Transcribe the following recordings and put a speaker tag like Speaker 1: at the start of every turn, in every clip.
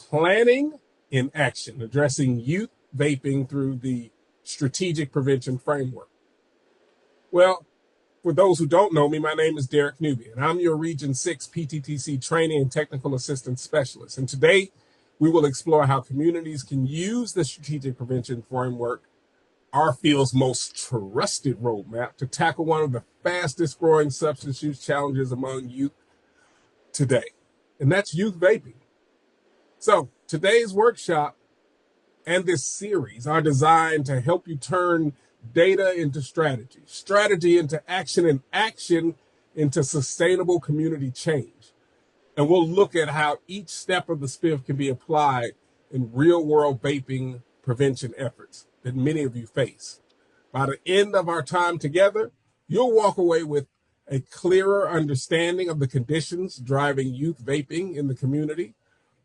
Speaker 1: Planning in Action, addressing youth vaping through the strategic prevention framework. Well, for those who don't know me, my name is Derek Newby, and I'm your Region 6 PTTC Training and Technical Assistance Specialist. And today, we will explore how communities can use the strategic prevention framework, our field's most trusted roadmap, to tackle one of the fastest growing substance use challenges among youth today, and that's youth vaping. So today's workshop and this series are designed to help you turn data into strategy, strategy into action, and action into sustainable community change. And we'll look at how each step of the SPIF can be applied in real-world vaping prevention efforts that many of you face. By the end of our time together, you'll walk away with a clearer understanding of the conditions driving youth vaping in the community,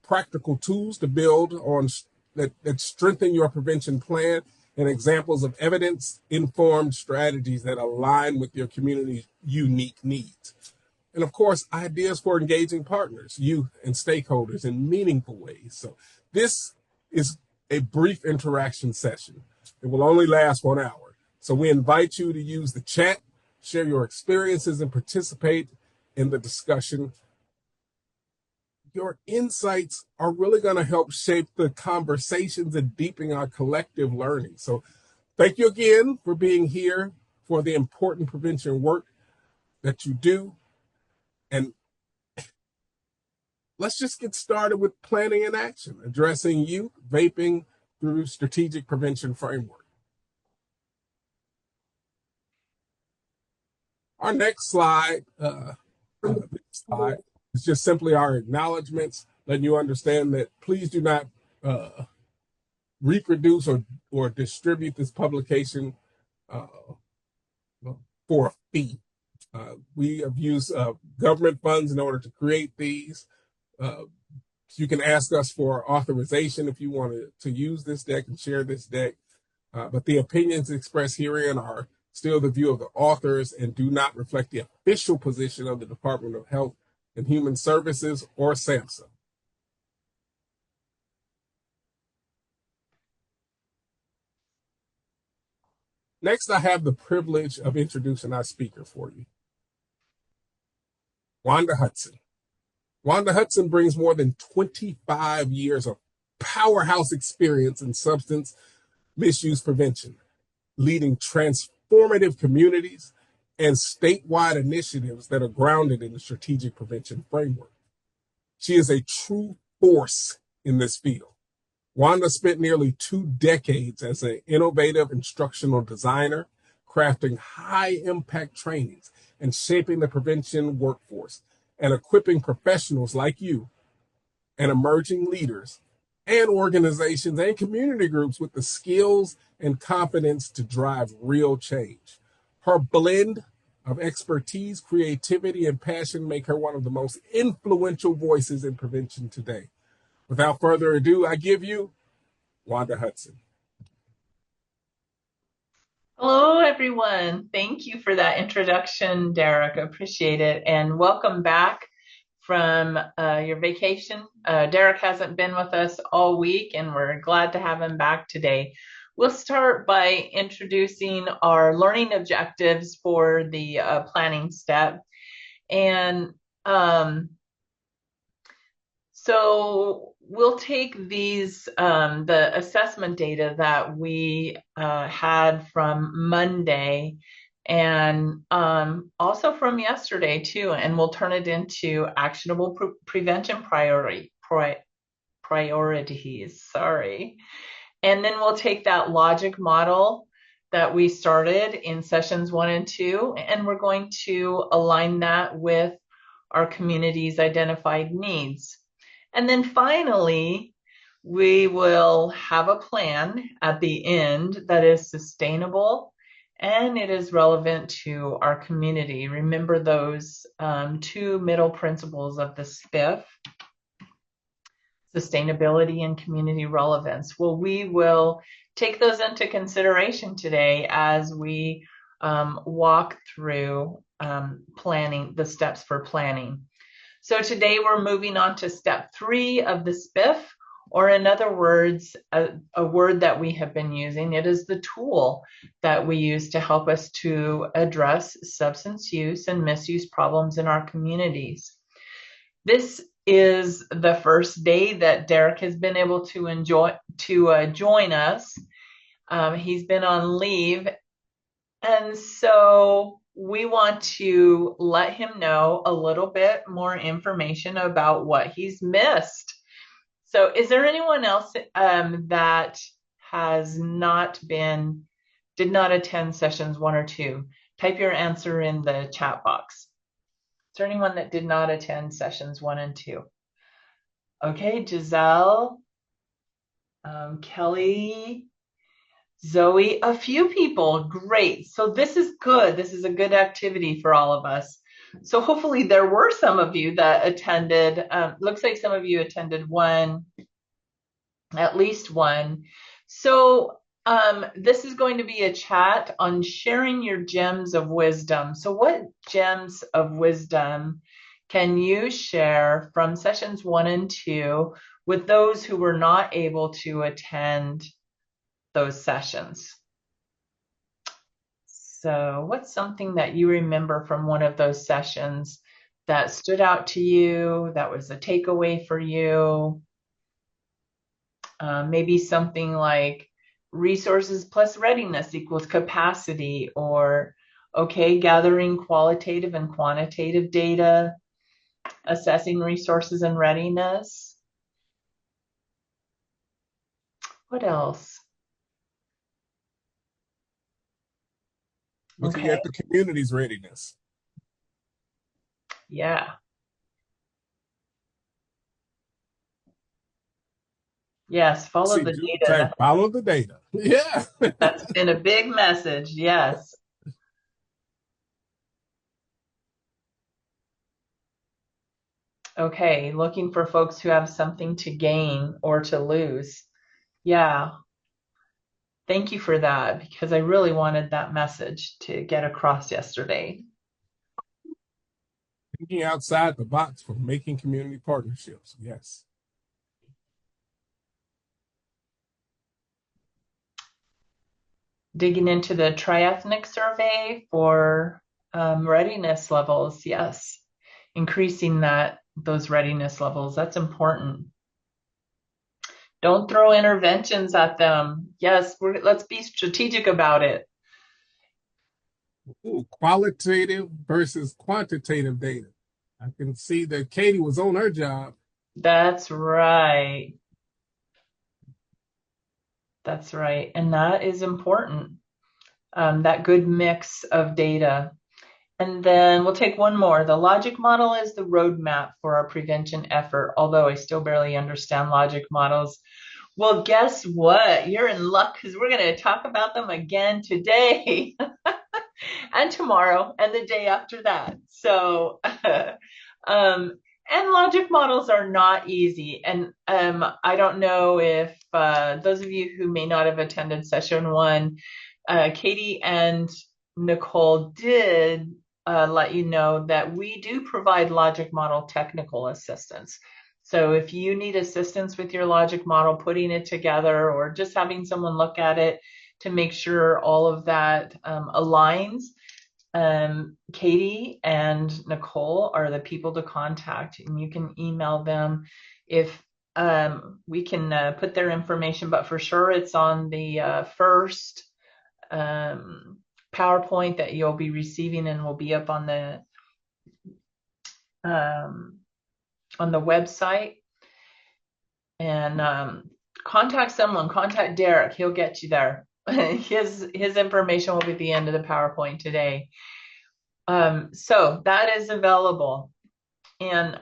Speaker 1: practical tools to build on that strengthen your prevention plan, and examples of evidence-informed strategies that align with your community's unique needs. And of course, ideas for engaging partners, youth, and stakeholders in meaningful ways. So this is a brief interaction session. It will only last 1 hour. So we invite you to use the chat, share your experiences, and participate in the discussion. Your insights are really going to help shape the conversations and deepen our collective learning. So thank you again for being here for the important prevention work that you do. And let's just get started with planning and action, addressing youth vaping through strategic prevention framework. Our next slide, it's just simply our acknowledgments, letting you understand that please do not reproduce or distribute this publication for a fee. We have used government funds in order to create these. You can ask us for authorization if you want to use this deck and share this deck. But the opinions expressed herein are still the view of the authors and do not reflect the official position of the Department of Health and Human Services or SAMHSA. Next, I have the privilege of introducing our speaker for you, Wanda Hudson. Wanda Hudson brings more than 25 years of powerhouse experience in substance misuse prevention, leading transformative communities and statewide initiatives that are grounded in the strategic prevention framework. She is a true force in this field. Wanda spent nearly 2 decades as an innovative instructional designer, crafting high-impact trainings and shaping the prevention workforce and equipping professionals like you and emerging leaders and organizations and community groups with the skills and confidence to drive real change. Her blend of expertise, creativity, and passion make her one of the most influential voices in prevention today. Without further ado, I give you Wanda Hudson.
Speaker 2: Hello, everyone. Thank you for that introduction, Derek. I appreciate it. And welcome back from your vacation. Derek hasn't been with us all week, and we're glad to have him back today. We'll start by introducing our learning objectives for the planning step. And so we'll take these, the assessment data that we had from Monday and also from yesterday too, and we'll turn it into actionable prevention priorities, sorry. And then we'll take that logic model that we started in sessions 1 and 2, and we're going to align that with our community's identified needs. And then finally, we will have a plan at the end that is sustainable and it is relevant to our community. Remember those 2 middle principles of the SPIF, sustainability and community relevance. Well, we will take those into consideration today as we walk through planning, the steps for planning. So today we're moving on to step 3 of the SPIF, or in other words, a word that we have been using. It is the tool that we use to help us to address substance use and misuse problems in our communities. This is the first day that Derek has been able to join us. He's been on leave, and so we want to let him know a little bit more information about what he's missed. So, is there anyone else that has not been, did not attend sessions 1 or 2? Type your answer in the chat box. Is there anyone that did not attend sessions 1 and 2? Okay, Giselle, Kelly, Zoe, a few people. Great. So this is good. This is a good activity for all of us. So hopefully there were some of you that attended. Looks like some of you attended one, at least one. So this is going to be a chat on sharing your gems of wisdom. So what gems of wisdom can you share from sessions 1 and 2 with those who were not able to attend those sessions? So what's something that you remember from one of those sessions that stood out to you, that was a takeaway for you? Maybe something like resources plus readiness equals capacity, or okay, gathering qualitative and quantitative data, assessing resources and readiness. What else?
Speaker 1: Looking
Speaker 2: Okay,
Speaker 1: at the community's readiness.
Speaker 2: yeah. Yes, follow
Speaker 1: See,
Speaker 2: the
Speaker 1: Julie
Speaker 2: data.
Speaker 1: say, follow the data. Yeah.
Speaker 2: That's been a big message. Yes. Okay, looking for folks who have something to gain or to lose. Yeah, thank you for that because I really wanted that message to get across yesterday.
Speaker 1: Thinking outside the box for making community partnerships. Yes.
Speaker 2: Digging into the triethnic survey for readiness levels. Yes, increasing those readiness levels. That's important. Don't throw interventions at them. Yes, let's be strategic about it.
Speaker 1: Ooh, qualitative versus quantitative data. I can see that Katie was on her job.
Speaker 2: That's right. That's right. And that is important. That good mix of data. And then we'll take one more. The logic model is the roadmap for our prevention effort, although I still barely understand logic models. Well, guess what? You're in luck because we're going to talk about them again today and tomorrow and the day after that. So, and logic models are not easy. And I don't know if those of you who may not have attended session 1, Katie and Nicole did let you know that we do provide logic model technical assistance. So if you need assistance with your logic model, putting it together, or just having someone look at it to make sure all of that aligns, Katie and Nicole are the people to contact, and you can email them if we can put their information, but for sure it's on the first PowerPoint that you'll be receiving and will be up on the website. And contact someone, contact Derek, he'll get you there. His information will be at the end of the PowerPoint today. So that is available. And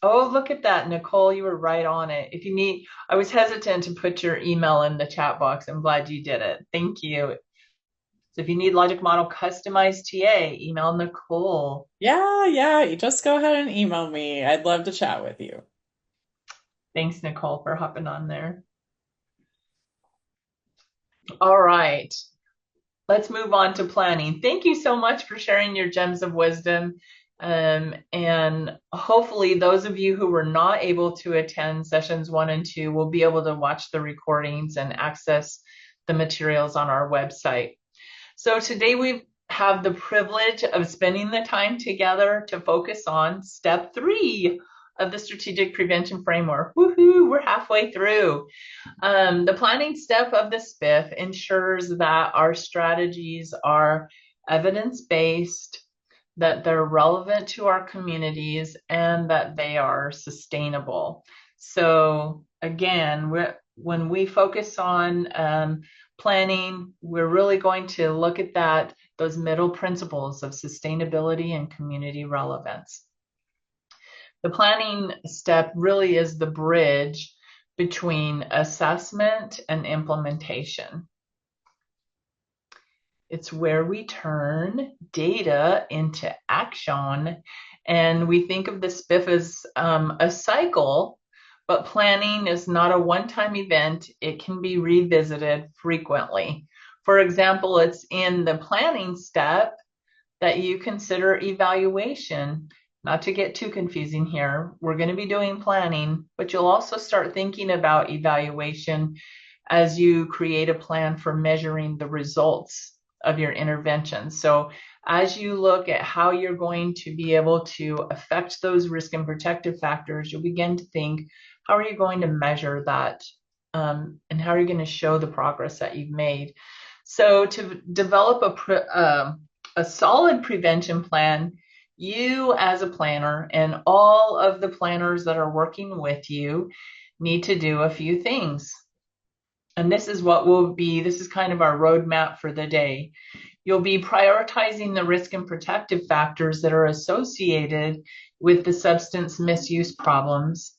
Speaker 2: oh, look at that, Nicole, you were right on it. If you need, I was hesitant to put your email in the chat box. I'm glad you did it. Thank you. So if you need logic model customized TA, email Nicole.
Speaker 3: Yeah, you just go ahead and email me. I'd love to chat with you.
Speaker 2: Thanks, Nicole, for hopping on there. All right, let's move on to planning. Thank you so much for sharing your gems of wisdom. And hopefully those of you who were not able to attend sessions 1 and 2 will be able to watch the recordings and access the materials on our website. So today we have the privilege of spending the time together to focus on step 3 of the strategic prevention framework. Woohoo, we're halfway through. The planning step of the SPIF ensures that our strategies are evidence-based, that they're relevant to our communities, and that they are sustainable. So again, when we focus on planning, we're really going to look at those middle principles of sustainability and community relevance. The planning step really is the bridge between assessment and implementation. It's where we turn data into action, and we think of the SPIF as a cycle, but planning is not a one-time event. It can be revisited frequently. For example, it's in the planning step that you consider evaluation. Not to get too confusing here, we're going to be doing planning, but you'll also start thinking about evaluation as you create a plan for measuring the results of your intervention. So as you look at how you're going to be able to affect those risk and protective factors, you'll begin to think, how are you going to measure that? And how are you going to show the progress that you've made? So to develop a solid prevention plan, you as a planner and all of the planners that are working with you need to do a few things. And this is kind of our roadmap for the day. You'll be prioritizing the risk and protective factors that are associated with the substance misuse problems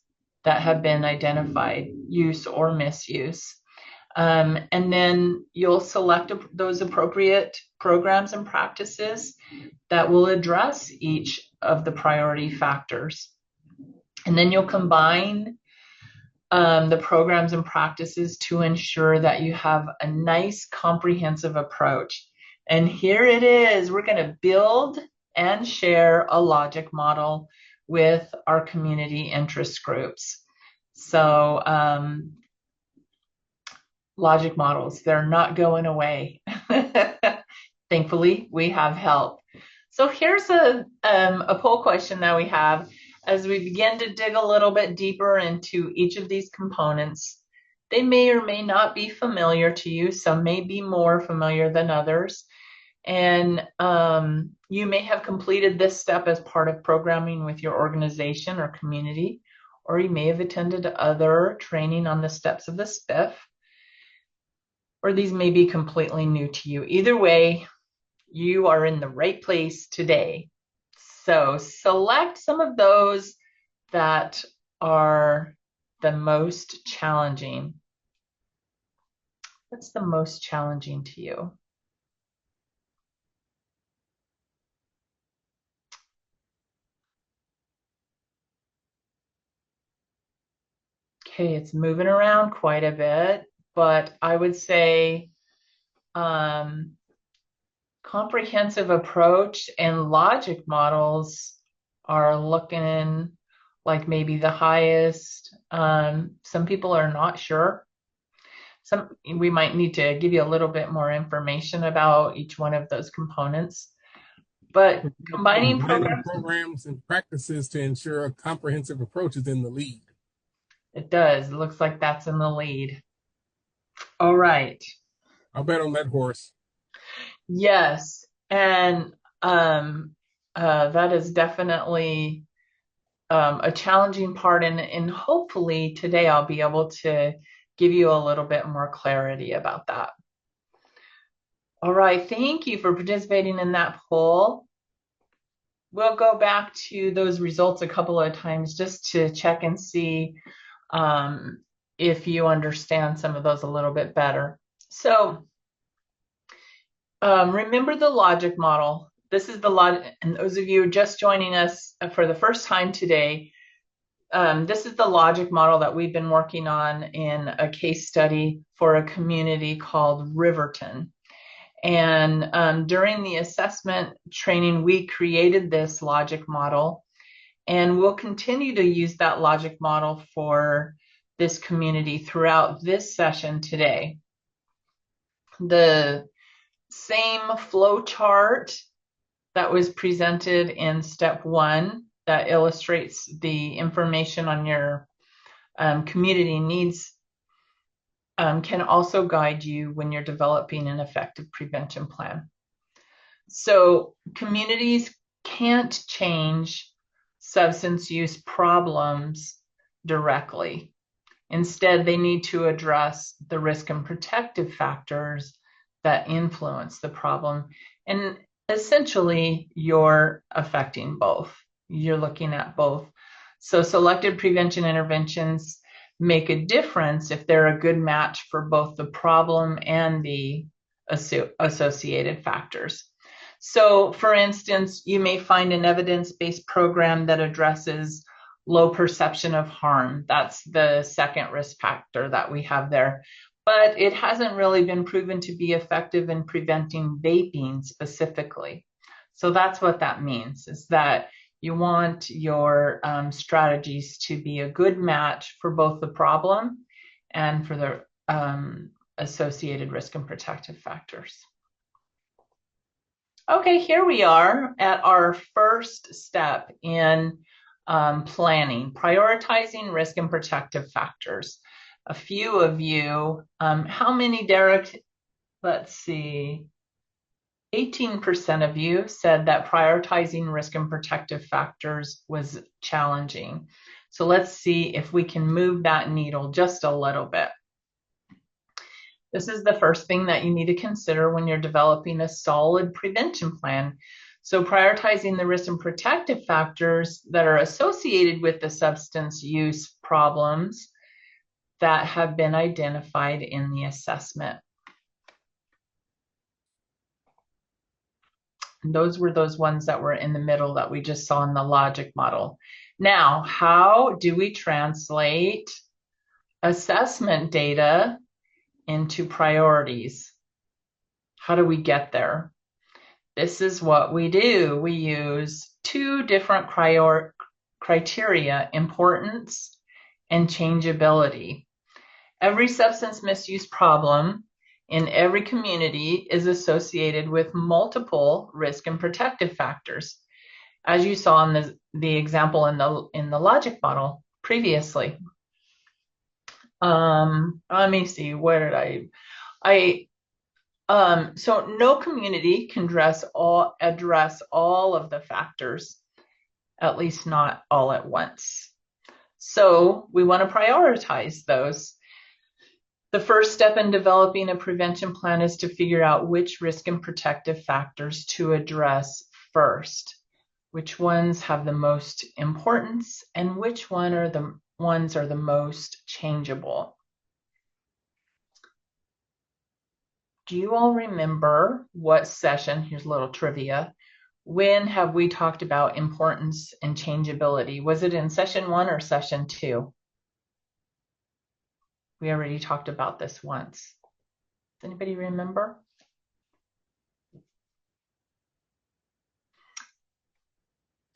Speaker 2: that have been identified, use or misuse. And then you'll select those appropriate programs and practices that will address each of the priority factors. And then you'll combine the programs and practices to ensure that you have a nice comprehensive approach. And here it is. We're going to build and share a logic model with our community interest groups. So logic models, they're not going away. Thankfully, we have help. So here's a poll question that we have. As we begin to dig a little bit deeper into each of these components, they may or may not be familiar to you. Some may be more familiar than others. And you may have completed this step as part of programming with your organization or community, or you may have attended other training on the steps of the SPIF, or these may be completely new to you. Either way, you are in the right place today. So select some of those that are the most challenging. What's the most challenging to you? Okay, it's moving around quite a bit, but I would say comprehensive approach and logic models are looking like maybe the highest. Some people are not sure. We might need to give you a little bit more information about each one of those components. But combining
Speaker 1: programs and practices to ensure a comprehensive approach is in the lead.
Speaker 2: It does. It looks like that's in the lead. All right.
Speaker 1: I'll bet on that horse.
Speaker 2: Yes. And that is definitely a challenging part. And hopefully today I'll be able to give you a little bit more clarity about that. All right. Thank you for participating in that poll. We'll go back to those results a couple of times just to check and see if you understand some of those a little bit better. So remember the logic model. This is the logic, and those of you just joining us for the first time today, this is the logic model that we've been working on in a case study for a community called Riverton. And during the assessment training, we created this logic model, and we'll continue to use that logic model for this community throughout this session today. The same flow chart that was presented in step 1 that illustrates the information on your community needs can also guide you when you're developing an effective prevention plan. So communities can't change substance use problems directly. Instead, they need to address the risk and protective factors that influence the problem. And essentially, you're affecting both. You're looking at both. So selected prevention interventions make a difference if they're a good match for both the problem and the associated factors. So, for instance, you may find an evidence-based program that addresses low perception of harm. That's the second risk factor that we have there. But it hasn't really been proven to be effective in preventing vaping specifically. So that's what that means, is that you want your strategies to be a good match for both the problem and for the associated risk and protective factors. Okay, here we are at our first step in planning, prioritizing risk and protective factors. A few of you, how many, Derek? Let's see, 18% of you said that prioritizing risk and protective factors was challenging. So let's see if we can move that needle just a little bit. This is the first thing that you need to consider when you're developing a solid prevention plan. So prioritizing the risk and protective factors that are associated with the substance use problems that have been identified in the assessment. And those were those ones that were in the middle that we just saw in the logic model. Now, how do we translate assessment data into priorities? How do we get there? This is what we do. We use two different criteria, importance and changeability. Every substance misuse problem in every community is associated with multiple risk and protective factors, as you saw in the example in the logic model previously. Let me see, where did so no community can address all of the factors, at least not all at once. So we want to prioritize those. The first step in developing a prevention plan is to figure out which risk and protective factors to address first, which ones have the most importance, and which ones are the most changeable. Do you all remember what session? Here's a little trivia. When have we talked about importance and changeability? Was it in session 1 or session 2? We already talked about this once. Does anybody remember?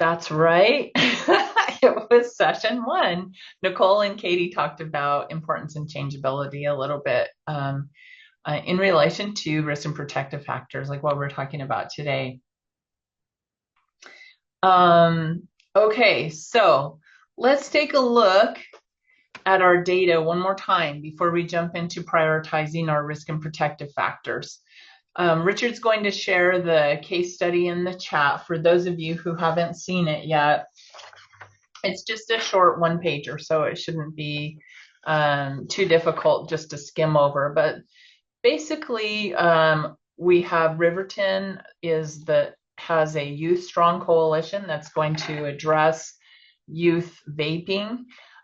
Speaker 2: That's right. It was session 1. Nicole and Katie talked about importance and changeability a little bit in relation to risk and protective factors, like what we're talking about today. Okay, so let's take a look at our data one more time before we jump into prioritizing our risk and protective factors. Richard's going to share the case study in the chat for those of you who haven't seen it yet. It's just a short one-pager, so it shouldn't be too difficult just to skim over. But basically, we have Riverton has a youth strong coalition that's going to address youth vaping.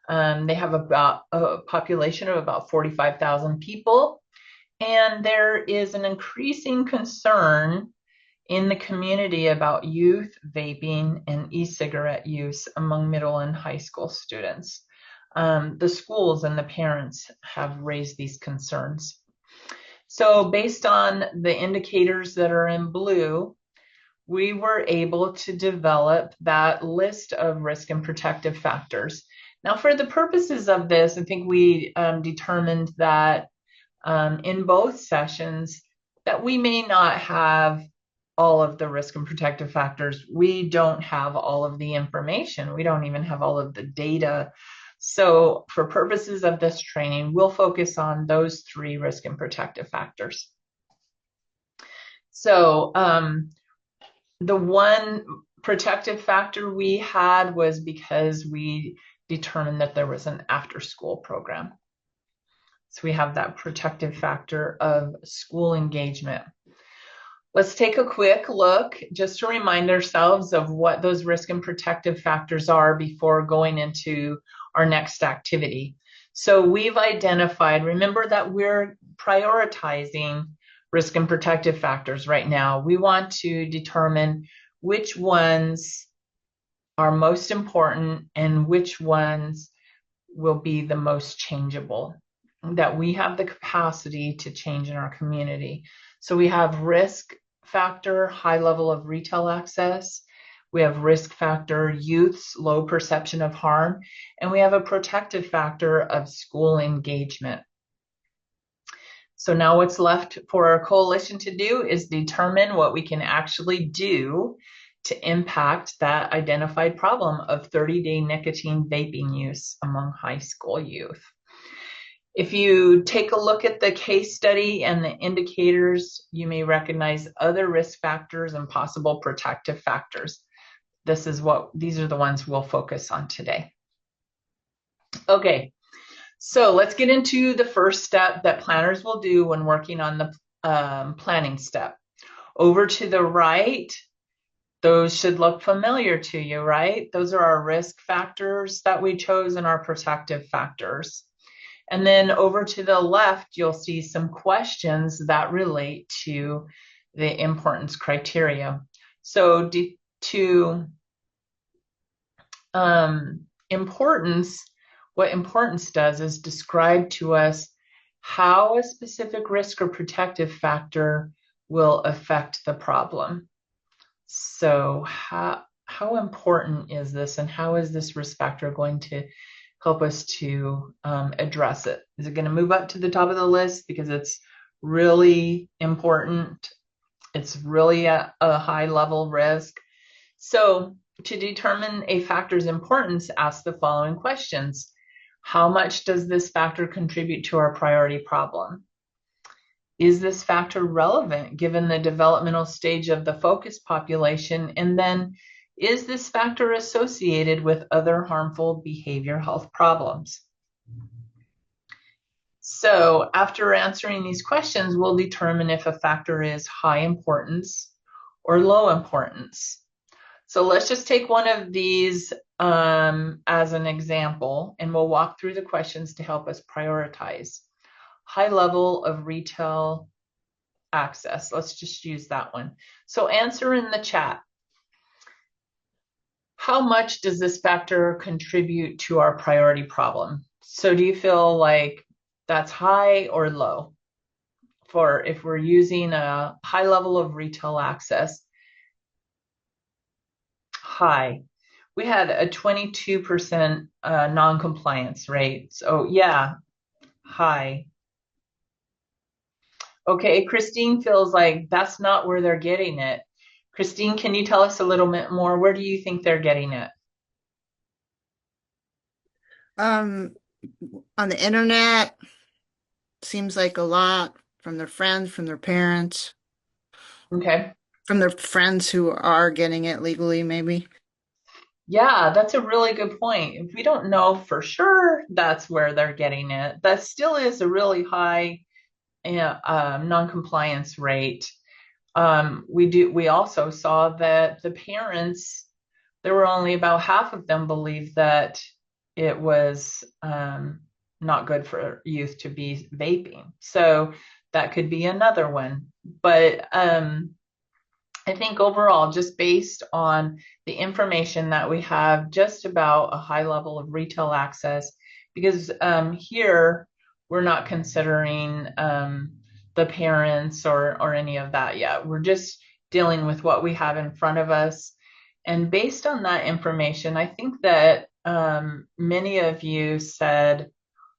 Speaker 2: They have about a population of about 45,000 people, and there is an increasing concern in the community about youth vaping and e-cigarette use among middle and high school students. The schools and the parents have raised these concerns. So based on the indicators that are in blue, we were able to develop that list of risk and protective factors. Now, for the purposes of this, I think we determined that in both sessions that we may not have all of the risk and protective factors. We don't have all of the information. We don't even have all of the data. So for purposes of this training, we'll focus on those 3 risk and protective factors. So the one protective factor we had was because we determined that there was an after-school program. So we have that protective factor of school engagement. Let's take a quick look just to remind ourselves of what those risk and protective factors are before going into our next activity. So we've identified, remember that we're prioritizing risk and protective factors right now. We want to determine which ones are most important and which ones will be the most changeable, that we have the capacity to change in our community. So we have risk factor, high level of retail access. We have risk factor, youth's low perception of harm. And we have a protective factor of school engagement. So now what's left for our coalition to do is determine what we can actually do to impact that identified problem of 30-day nicotine vaping use among high school youth. If you take a look at the case study and the indicators, you may recognize other risk factors and possible protective factors. These are the ones we'll focus on today. Okay, so let's get into the first step that planners will do when working on the planning step. Over to the right, those should look familiar to you, right? Those are our risk factors that we chose and our protective factors. And then over to the left, you'll see some questions that relate to the importance criteria. So importance, what importance does is describe to us how a specific risk or protective factor will affect the problem. So how important is this, and how is this risk factor going to help us to address it? Is it going to move up to the top of the list because it's really important? It's really a high level risk. So to determine a factor's importance, ask the following questions. How much does this factor contribute to our priority problem? Is this factor relevant given the developmental stage of the focus population? And then, is this factor associated with other harmful behavior health problems? So after answering these questions, we'll determine if a factor is high importance or low importance. So let's just take one of these as an example, and we'll walk through the questions to help us prioritize. High level of retail access. Let's just use that one. So answer in the chat. How much does this factor contribute to our priority problem? So do you feel like that's high or low? For if we're using a high level of retail access, high. We had a 22% non-compliance rate. So yeah, high. Okay, Christine feels like that's not where they're getting it. Christine, can you tell us a little bit more? Where do you think they're getting it?
Speaker 4: On the internet, seems like a lot from their friends, from their parents,
Speaker 2: Okay.
Speaker 4: from their friends who are getting it legally, maybe.
Speaker 2: Yeah, that's a really good point. If we don't know for sure that's where they're getting it, that still is a really high non-compliance rate. We also saw that the parents, there were only about half of them believed that it was not good for youth to be vaping. So that could be another one. But I think overall, just based on the information that we have just about a high level of retail access, because here we're not considering the parents or any of that yet. We're just dealing with what we have in front of us. And based on that information, I think that many of you said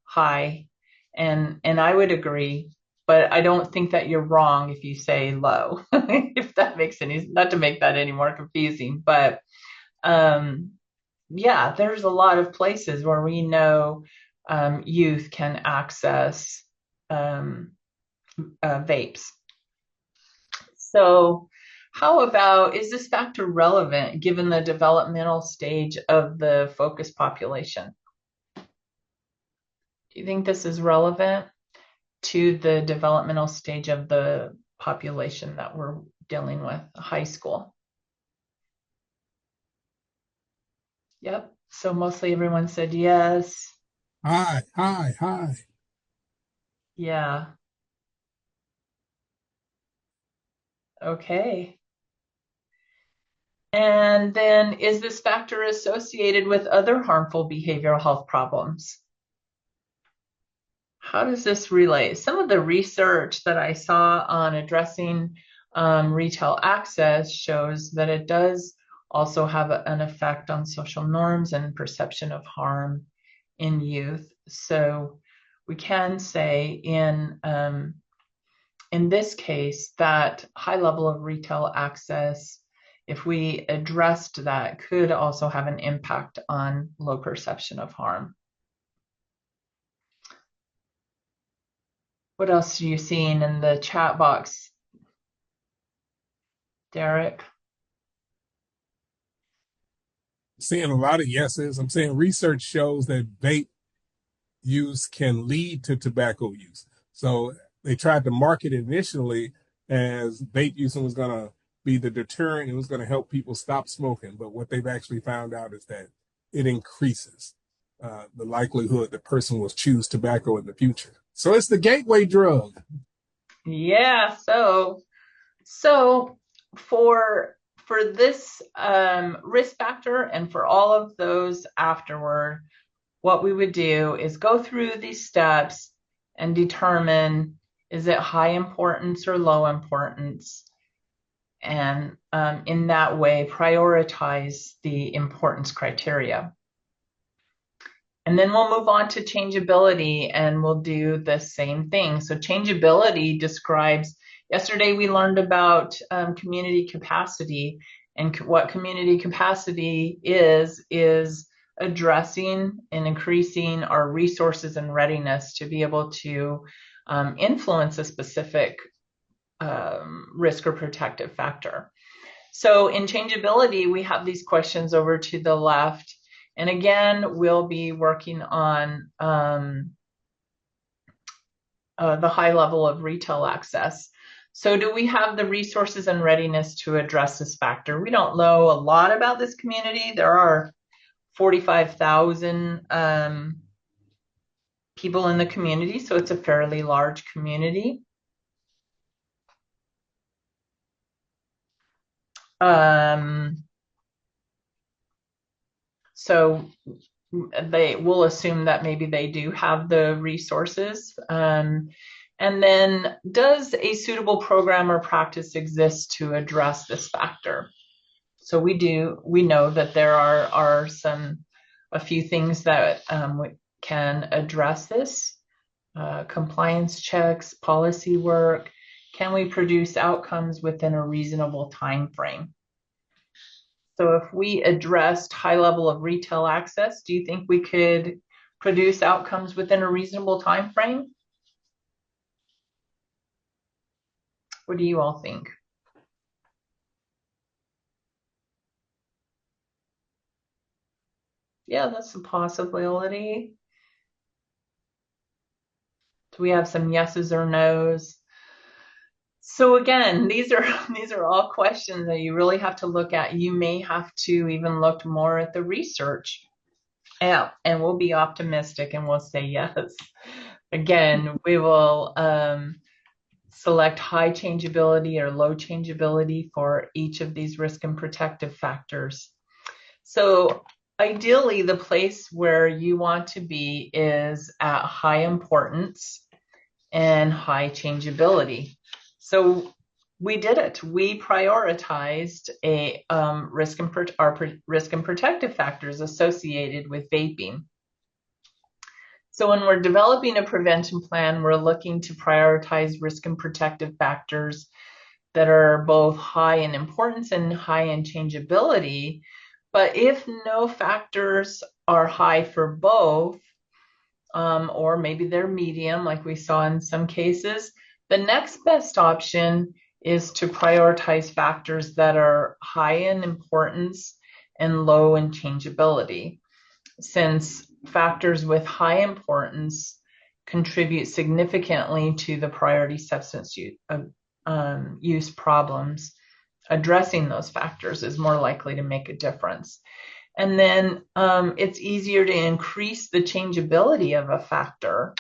Speaker 2: high, and I would agree, but I don't think that you're wrong if you say low, if that makes any, not to make that any more confusing, but yeah, there's a lot of places where we know youth can access vapes. So how about, is this factor relevant given the developmental stage of the focus population? Do you think this is relevant to the developmental stage of the population that we're dealing with, high school? Yep. So mostly everyone said yes.
Speaker 1: Hi, hi, hi.
Speaker 2: Yeah. Okay. And then, is this factor associated with other harmful behavioral health problems? How does this relate? Some of the research that I saw on addressing retail access shows that it does also have an effect on social norms and perception of harm in youth. So we can say in this case that high level of retail access, if we addressed that, could also have an impact on low perception of harm. What else are you seeing in the chat box, Derek?
Speaker 1: Seeing a lot of yeses. I'm saying research shows that vape use can lead to tobacco use. So they tried to market it initially as vape use was going to be the deterrent. It was going to help people stop smoking. But what they've actually found out is that it increases the likelihood the person will choose tobacco in the future. So it's the gateway drug.
Speaker 2: Yeah, so for this risk factor and for all of those afterward, what we would do is go through these steps and determine, is it high importance or low importance? And in that way, prioritize the importance criteria. And then we'll move on to changeability and we'll do the same thing. So changeability describes, yesterday we learned about community capacity, and what community capacity is addressing and increasing our resources and readiness to be able to influence a specific risk or protective factor. So in changeability, we have these questions over to the left. And again, we'll be working on the high level of retail access. So do we have the resources and readiness to address this factor? We don't know a lot about this community. There are 45,000 people in the community, so it's a fairly large community. So they will assume that maybe they do have the resources. And then, does a suitable program or practice exist to address this factor? So we know that there are a few things that can address this. Compliance checks, policy work. Can we produce outcomes within a reasonable time frame? So if we addressed high level of retail access, do you think we could produce outcomes within a reasonable time frame? What do you all think? Yeah, that's a possibility. Do we have some yeses or nos? So again, these are all questions that you really have to look at. You may have to even look more at the research. Yeah, and we'll be optimistic and we'll say yes. Again, we will select high changeability or low changeability for each of these risk and protective factors. So ideally, the place where you want to be is at high importance. and high changeability. So we did it. We prioritized our risk and protective factors associated with vaping. So when we're developing a prevention plan, we're looking to prioritize risk and protective factors that are both high in importance and high in changeability. But if no factors are high for both, or maybe they're medium, like we saw in some cases, the next best option is to prioritize factors that are high in importance and low in changeability, since factors with high importance contribute significantly to the priority substance use problems. Addressing those factors is more likely to make a difference. And then it's easier to increase the changeability of a factor,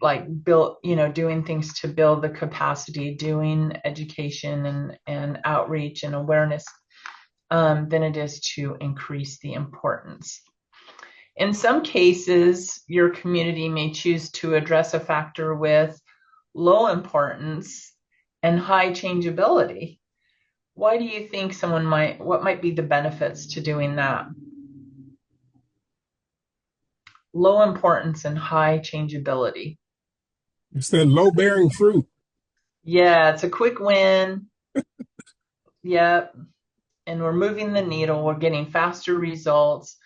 Speaker 2: like doing things to build the capacity, doing education and outreach and awareness, than it is to increase the importance. In some cases, your community may choose to address a factor with low importance and high changeability. Why do you think what might be the benefits to doing that? Low importance and high changeability.
Speaker 1: It's that low bearing fruit.
Speaker 2: Yeah, it's a quick win. Yep. And we're moving the needle. We're getting faster results.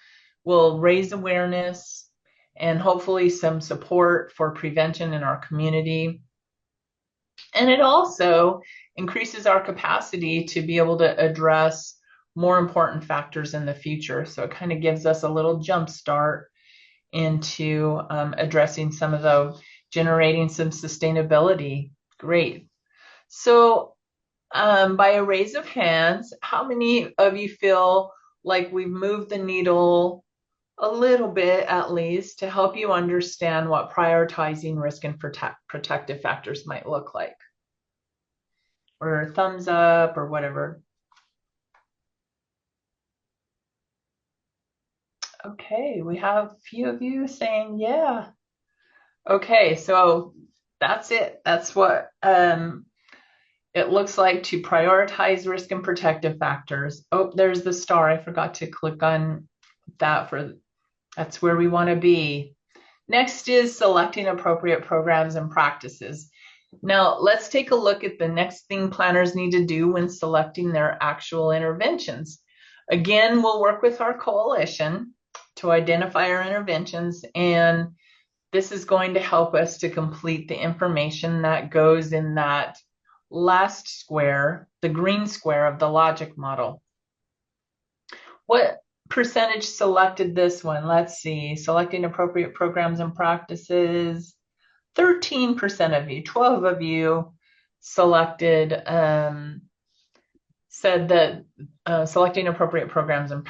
Speaker 2: We'll raise awareness and hopefully some support for prevention in our community. And it also increases our capacity to be able to address more important factors in the future. So it kind of gives us a little jump start into addressing some of those, generating some sustainability. Great. So by a raise of hands, how many of you feel like we've moved the needle a little bit, at least, to help you understand what prioritizing risk and protective factors might look like? Or thumbs up or whatever. Okay, we have a few of you saying yeah. Okay, so that's it. That's what it looks like to prioritize risk and protective factors. Oh, there's the star. I forgot to click on that. That's where we want to be. Next is selecting appropriate programs and practices. Now, let's take a look at the next thing planners need to do when selecting their actual interventions. Again, we'll work with our coalition to identify our interventions, and this is going to help us to complete the information that goes in that last square, the green square of the logic model. What percentage selected this one? Let's see, selecting appropriate programs and practices. 13% of you, 12 of you selected, said that selecting appropriate programs and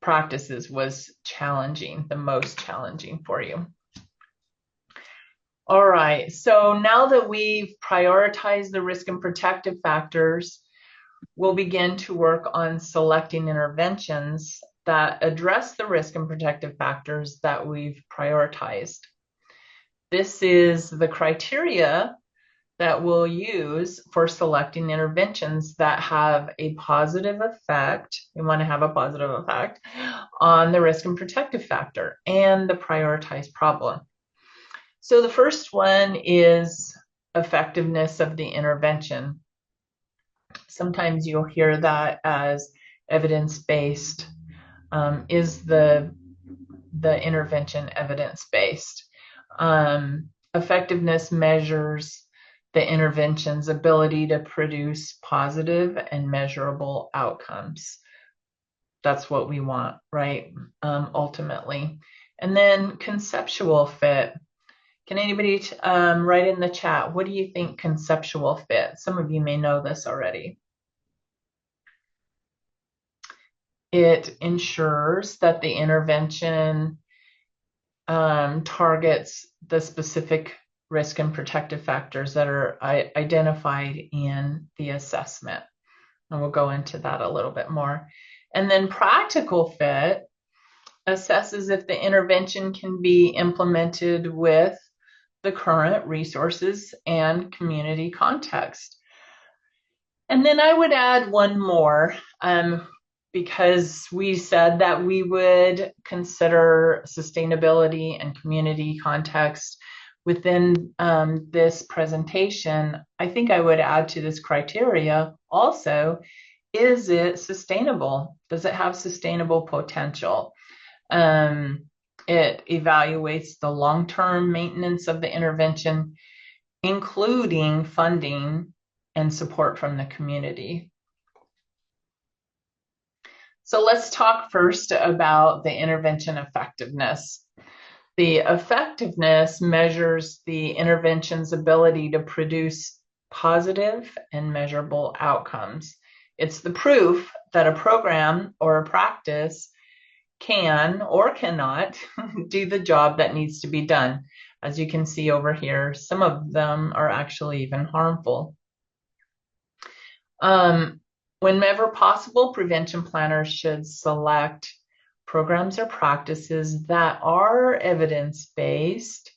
Speaker 2: practices was challenging, the most challenging for you. All right, so now that we've prioritized the risk and protective factors, we'll begin to work on selecting interventions that address the risk and protective factors that we've prioritized. This is the criteria that we'll use for selecting interventions that have a positive effect. We want to have a positive effect on the risk and protective factor and the prioritized problem. So the first one is effectiveness of the intervention. Sometimes you'll hear that as evidence-based. Is the intervention evidence-based? Effectiveness measures the intervention's ability to produce positive and measurable outcomes. That's what we want, right? Ultimately. And then conceptual fit. Can anybody write in the chat, what do you think conceptual fit? Some of you may know this already. It ensures that the intervention targets the specific risk and protective factors that are identified in the assessment. And we'll go into that a little bit more. And then practical fit assesses if the intervention can be implemented with the current resources and community context. And then I would add one more, because we said that we would consider sustainability and community context within this presentation. I think I would add to this criteria also, is it sustainable? Does it have sustainable potential? It evaluates the long-term maintenance of the intervention, including funding and support from the community. So let's talk first about the intervention effectiveness. The effectiveness measures the intervention's ability to produce positive and measurable outcomes. It's the proof that a program or a practice can or cannot do the job that needs to be done. As you can see over here, some of them are actually even harmful. Whenever possible, prevention planners should select programs or practices that are evidence-based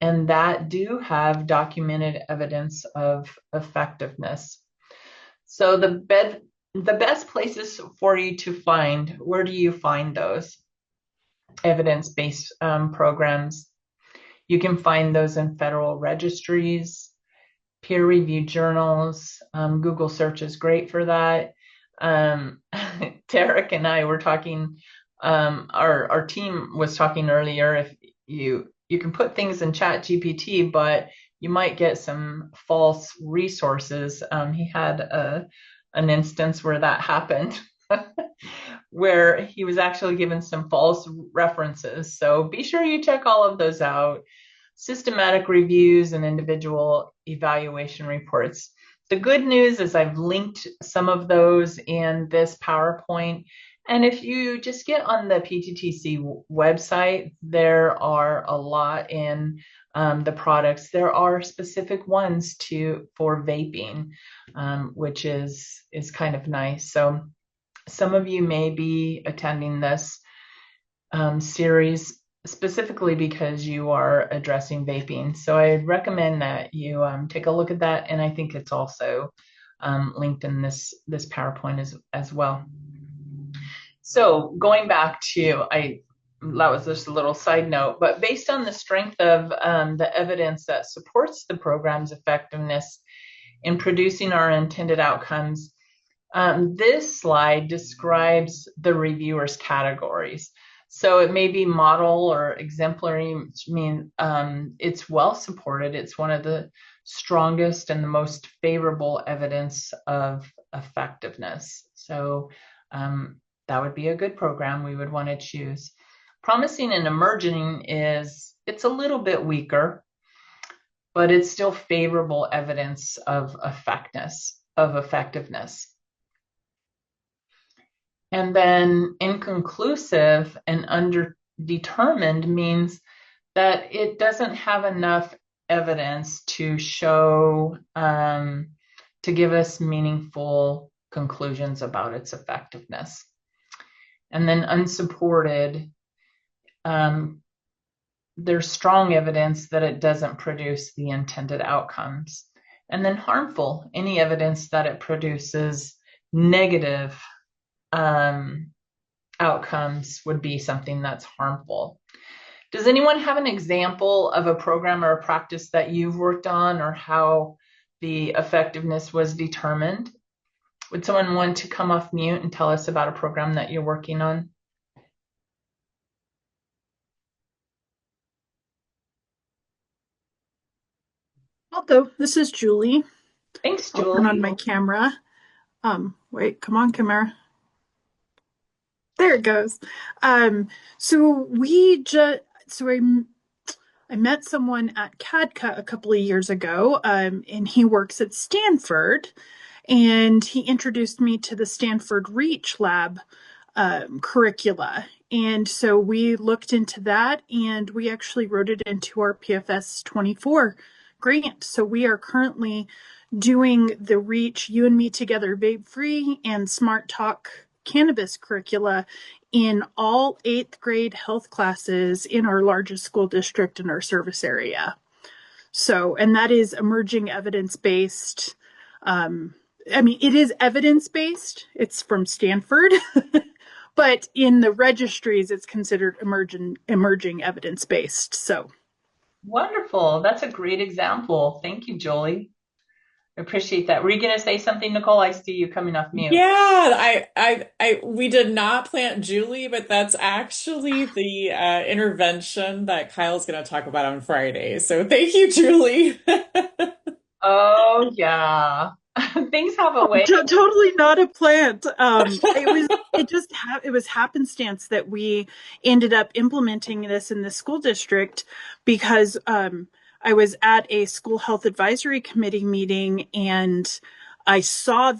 Speaker 2: and that do have documented evidence of effectiveness. So the best places for you to find, where do you find those evidence-based programs? You can find those in federal registries, peer-reviewed journals. Google search is great for that. Derek and I were talking, our team was talking earlier, if you can put things in Chat GPT, but you might get some false resources. He had an instance where that happened, where he was actually given some false references. So be sure you check all of those out. Systematic reviews and individual evaluation reports. The good news is I've linked some of those in this PowerPoint. And if you just get on the PTTC website, there are a lot in the products. There are specific ones for vaping, which is kind of nice. So some of you may be attending this series specifically because you are addressing vaping. So I'd recommend that you take a look at that. And I think it's also linked in this PowerPoint as well. So going back to, that was just a little side note, but based on the strength of the evidence that supports the program's effectiveness in producing our intended outcomes, this slide describes the reviewer's categories. So it may be model or exemplary, which means it's well supported. It's one of the strongest and the most favorable evidence of effectiveness. So that would be a good program we would want to choose. Promising and emerging it's a little bit weaker, but it's still favorable evidence of effectiveness. And then inconclusive and underdetermined means that it doesn't have enough evidence to show, to give us meaningful conclusions about its effectiveness. And then unsupported, there's strong evidence that it doesn't produce the intended outcomes. And then harmful, any evidence that it produces negative outcomes would be something that's harmful. Does anyone have an example of a program or a practice that you've worked on, or how the effectiveness was determined? Would someone want to come off mute and tell us about a program that you're working on?
Speaker 5: I'll go. This is Julie.
Speaker 2: Thanks,
Speaker 5: I'll
Speaker 2: Julie.
Speaker 5: turn on my camera. Wait, come on, camera. There it goes. I met someone at CADCA a couple of years ago, and he works at Stanford, and he introduced me to the Stanford Reach Lab curricula. And so we looked into that, and we actually wrote it into our PFS 24 grant. So we are currently doing the Reach You and Me Together Vape Free and Smart Talk cannabis curricula in all 8th grade health classes in our largest school district in our service area. So, and that is emerging evidence-based. I mean, it is evidence-based. It's from Stanford, but in the registries, it's considered emerging evidence-based. So,
Speaker 2: Wonderful. That's a great example. Thank you, Jolie. I appreciate that. Were you going to say something, Nicole? I see you coming off mute.
Speaker 3: Yeah, we did not plant Julie, but that's actually the intervention that Kyle's going to talk about on Friday. So thank you, Julie.
Speaker 2: Oh, yeah. Things have a way.
Speaker 5: totally not a plant. It was happenstance that we ended up implementing this in the school district because I was at a school health advisory committee meeting and I saw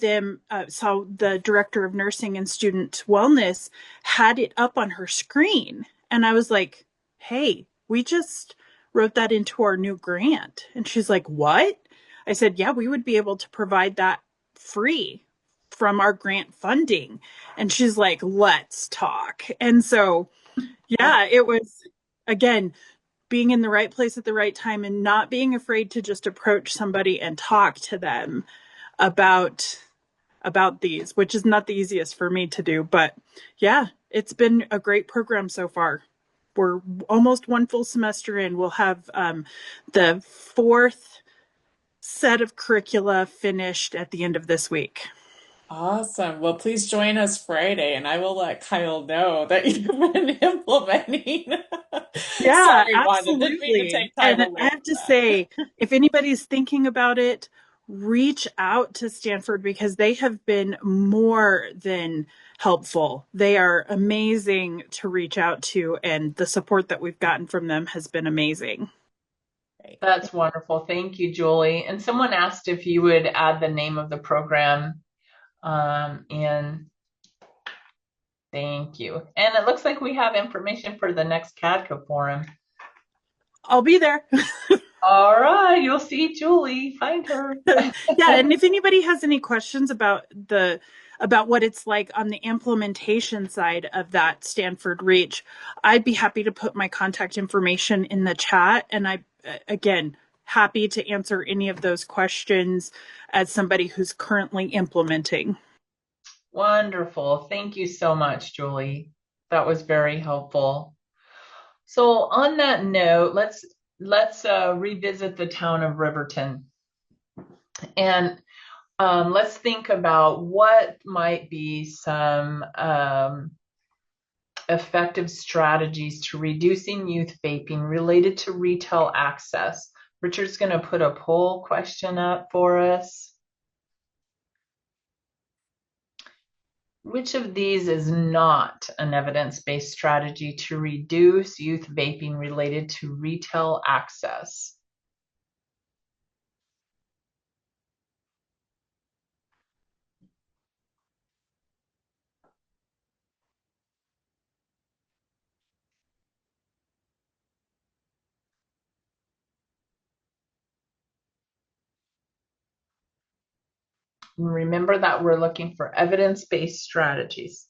Speaker 5: saw the director of nursing and student wellness had it up on her screen. And I was like, hey, we just wrote that into our new grant. And she's like, what? I said, yeah, we would be able to provide that free from our grant funding. And she's like, let's talk. And so, yeah, it was, again, being in the right place at the right time and not being afraid to just approach somebody and talk to them about these, which is not the easiest for me to do. But yeah, it's been a great program so far. We're almost one full semester in. We'll have the fourth set of curricula finished at the end of this week.
Speaker 3: Awesome. Well, please join us Friday, and I will let Kyle know that you've been implementing.
Speaker 5: Yeah,
Speaker 3: Sorry, Wanda, didn't mean to
Speaker 5: absolutely.
Speaker 3: take time
Speaker 5: And
Speaker 3: away
Speaker 5: I have to
Speaker 3: from that.
Speaker 5: say, if anybody's thinking about it, reach out to Stanford because they have been more than helpful. They are amazing to reach out to, and the support that we've gotten from them has been amazing.
Speaker 3: Great.
Speaker 2: That's wonderful. Thank you, Julie. And someone asked if you would add the name of the program in. Thank you. And it looks like we have information for the next CADCA forum.
Speaker 5: I'll be there.
Speaker 2: All right, you'll see Julie. Find her.
Speaker 5: Yeah, and if anybody has any questions about what it's like on the implementation side of that Stanford Reach, I'd be happy to put my contact information in the chat. And again, happy to answer any of those questions as somebody who's currently implementing.
Speaker 2: Wonderful. Thank you so much, Julie. That was very helpful. So on that note, let's revisit the town of Riverton. And let's think about what might be some effective strategies to reducing youth vaping related to retail access. Richard's going to put a poll question up for us. Which of these is not an evidence-based strategy to reduce youth vaping related to retail access? Remember that we're looking for evidence-based strategies.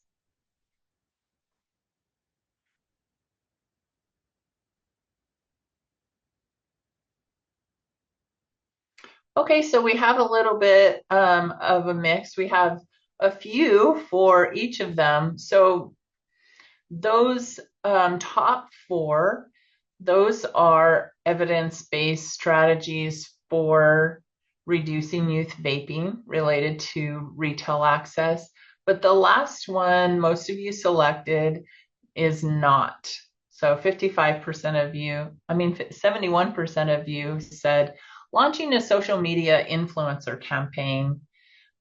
Speaker 2: Okay, so we have a little bit of a mix. We have a few for each of them. So those top four, those are evidence-based strategies for reducing youth vaping related to retail access. But the last one most of you selected is not. So 55% of you, 71% of you said launching a social media influencer campaign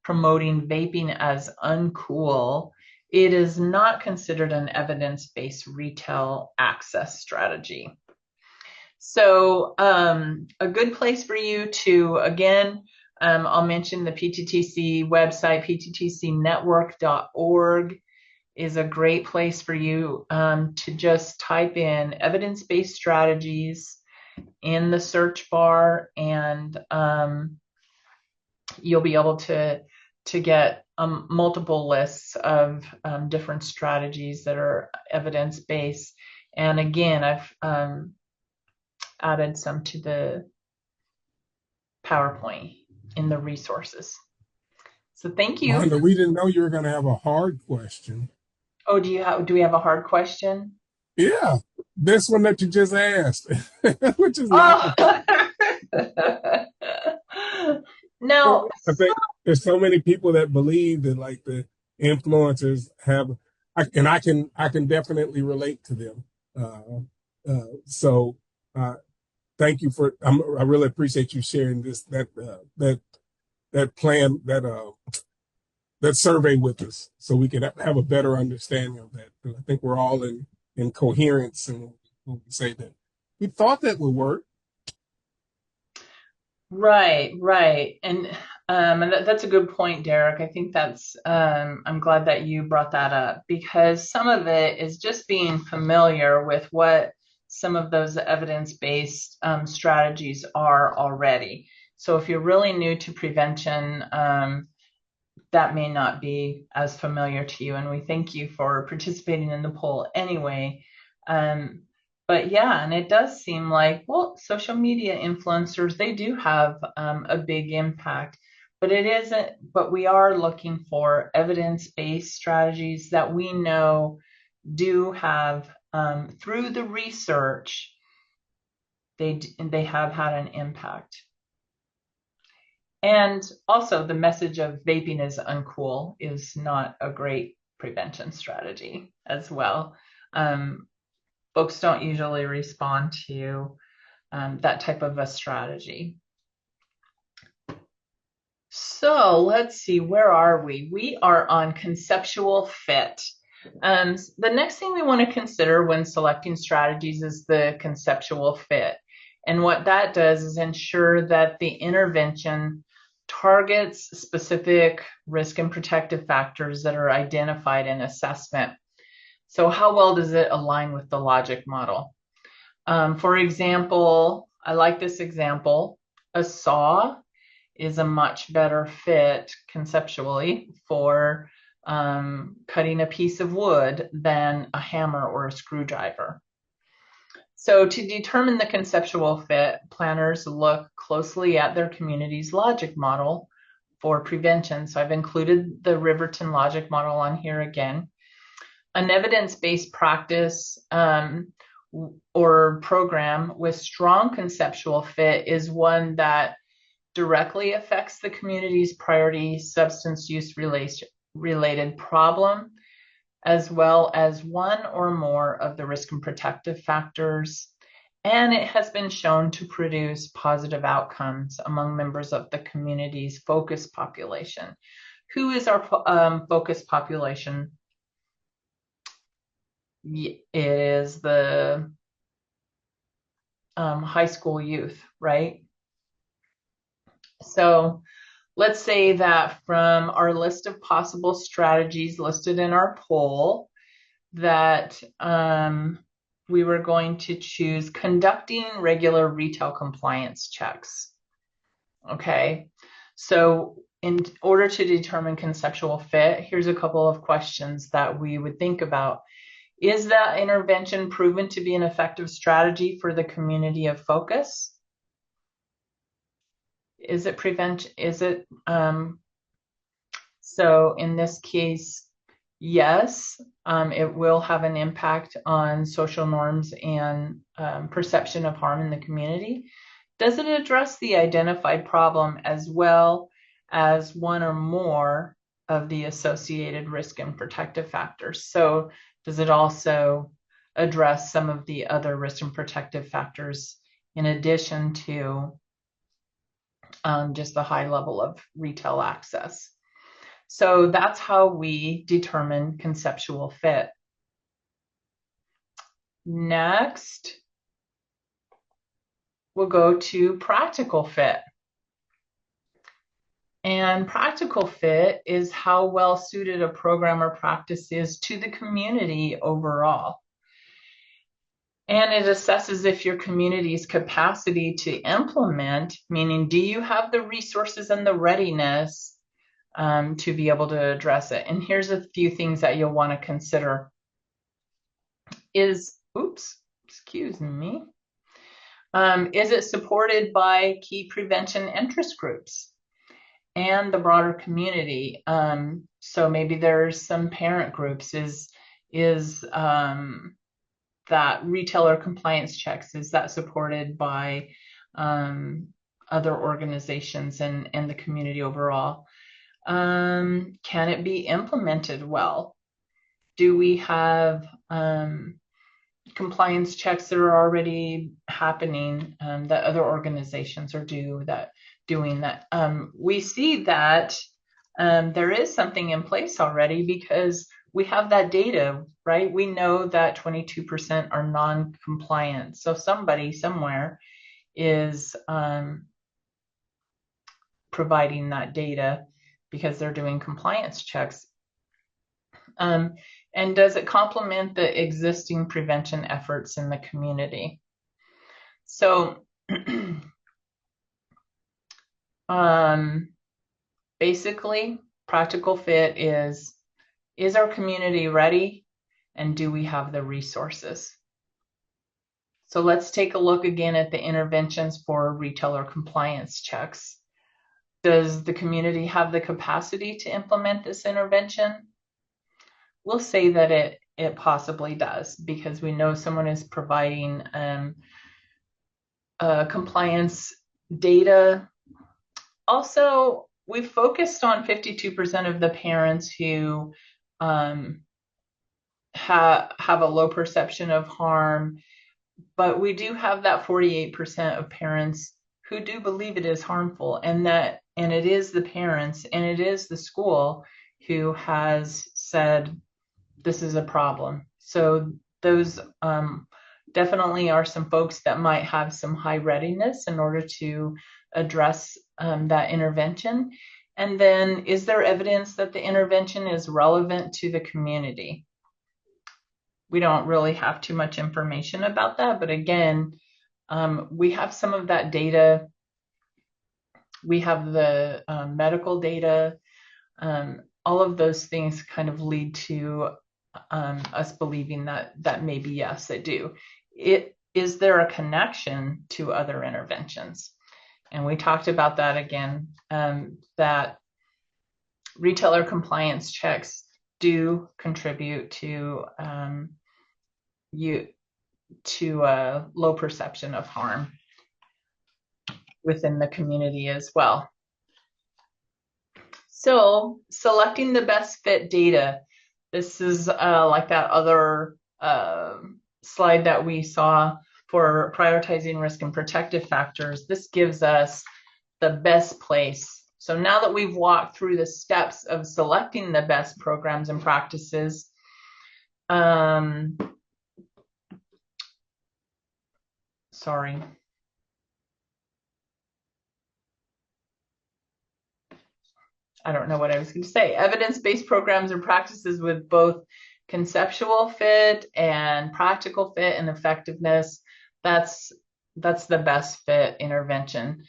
Speaker 2: promoting vaping as uncool. It is not considered an evidence-based retail access strategy. So a good place for you to, again, I'll mention the PTTC website, pttcnetwork.org is a great place for you to just type in evidence-based strategies in the search bar, and you'll be able to get multiple lists of different strategies that are evidence-based. And again, I've added some to the PowerPoint in the resources. So thank you.
Speaker 1: Wanda, we didn't know you were going to have a hard question.
Speaker 2: Oh, do we have a hard question?
Speaker 1: Yeah, this one that you just asked, which is not
Speaker 2: Oh,
Speaker 1: the.
Speaker 2: no.
Speaker 1: I think there's so many people that believe that like the influencers have, and I can definitely relate to them. So thank you for. I really appreciate you sharing that plan that survey with us, so we can have a better understanding of that. I think we're all in coherence, and when we say that we thought that would work.
Speaker 2: Right, right. And that's a good point, Derek. I think I'm glad that you brought that up, because some of it is just being familiar with what some of those evidence-based strategies are already. So if you're really new to prevention, that may not be as familiar to you. And we thank you for participating in the poll anyway. But yeah, and it does seem like, well, social media influencers, they do have a big impact, but it isn't, but we are looking for evidence-based strategies that we know do have, through the research, they have had an impact. And also the message of vaping is uncool is not a great prevention strategy as well. Folks don't usually respond to that type of a strategy. So let's see, where are we? We are on conceptual fit. The next thing we want to consider when selecting strategies is the conceptual fit. And what that does is ensure that the intervention targets specific risk and protective factors that are identified in assessment. So how well does it align with the logic model? For example, I like this example. A saw is a much better fit conceptually for cutting a piece of wood than a hammer or a screwdriver. So to determine the conceptual fit, planners look closely at their community's logic model for prevention. So I've included the Riverton logic model on here again. An evidence-based practice or program with strong conceptual fit is one that directly affects the community's priority substance use related problem, as well as one or more of the risk and protective factors. And it has been shown to produce positive outcomes among members of the community's focus population. Who is our focus population? It is the high school youth, right? So let's say that from our list of possible strategies listed in our poll, that we were going to choose conducting regular retail compliance checks. Okay, so in order to determine conceptual fit, here's a couple of questions that we would think about. Is that intervention proven to be an effective strategy for the community of focus? Is it prevention? So in this case, yes, it will have an impact on social norms and perception of harm in the community. Does it address the identified problem as well as one or more of the associated risk and protective factors? So does it also address some of the other risk and protective factors in addition to just the high level of retail access? So that's how we determine conceptual fit. Next, we'll go to practical fit. And practical fit is how well suited a program or practice is to the community overall. And it assesses if your community's capacity to implement, meaning do you have the resources and the readiness to be able to address it. And here's a few things that you'll want to consider. Excuse me. Is it supported by key prevention interest groups and the broader community? So maybe there's some parent groups. Is that retailer compliance checks, is that supported by other organizations and the community overall? Can it be implemented well? Do we have compliance checks that are already happening that other organizations are doing that? We see that there is something in place already because we have that data, right? We know that 22% are non-compliant. So somebody somewhere is providing that data because they're doing compliance checks. And does it complement the existing prevention efforts in the community? So basically, practical fit is our community ready, and do we have the resources? So let's take a look again at the interventions for retailer compliance checks. Does the community have the capacity to implement this intervention? We'll say that it possibly does, because we know someone is providing compliance data. Also, we've focused on 52% of the parents who have a low perception of harm, but we do have that 48% of parents who do believe it is harmful, and it is the parents and it is the school who has said this is a problem. So those definitely are some folks that might have some high readiness in order to address that intervention. And then, is there evidence that the intervention is relevant to the community? We don't really have too much information about that, but again, we have some of that data. We have the medical data. All of those things kind of lead to us believing that maybe yes, they do. Is there a connection to other interventions? And we talked about that again, that retailer compliance checks do contribute to a low perception of harm within the community as well. So selecting the best fit data. This is like that other slide that we saw for prioritizing risk and protective factors. This gives us the best place. So now that we've walked through the steps of selecting the best programs and practices, sorry. I don't know what I was going to say. Evidence-based programs and practices with both conceptual fit and practical fit and effectiveness. That's the best fit intervention.